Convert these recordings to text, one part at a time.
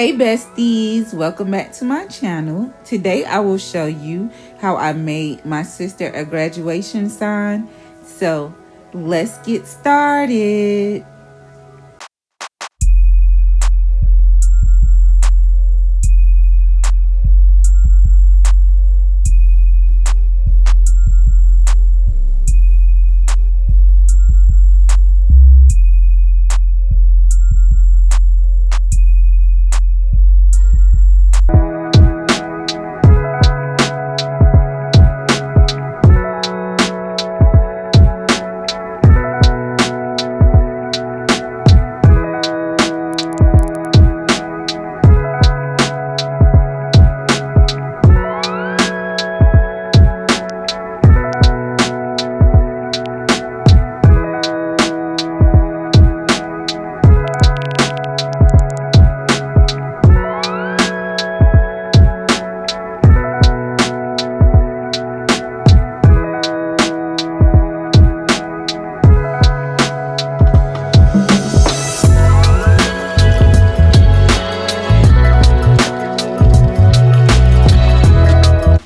Hey besties, welcome back to my channel. Today I will show you how I made my sister a graduation sign. So let's get started.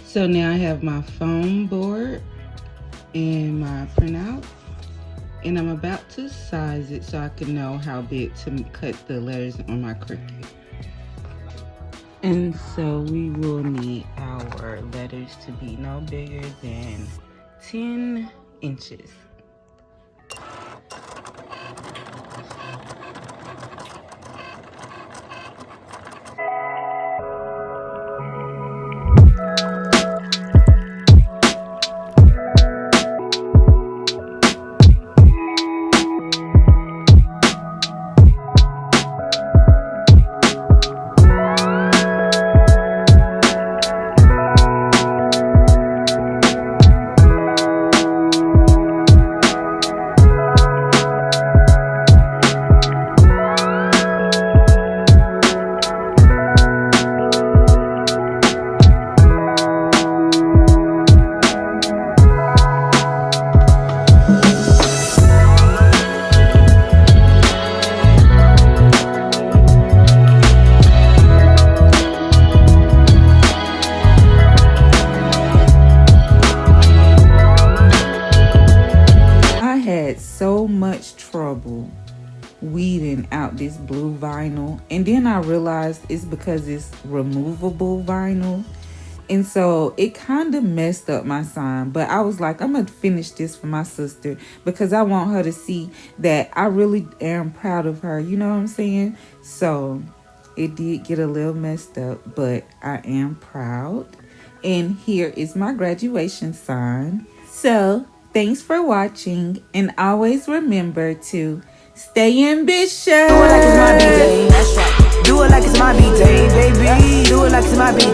So now I have my foam board and my printout, and I'm about to size it so I can know how big to cut the letters on my Cricut. And so we will need our letters to be no bigger than 10 inches. So much trouble weeding out this blue vinyl, and then I realized it's because it's removable vinyl, and so it kind of messed up my sign. But I was like, I'm gonna finish this for my sister because I want her to see that I really am proud of her, you know what I'm saying? So it did get a little messed up, but I am proud. And here is my graduation sign. So thanks for watching, and always remember to stay ambitious. Do it like it's my B-Day. That's right. Do it like it's my B-Day, baby. Do it like it's my B-Day.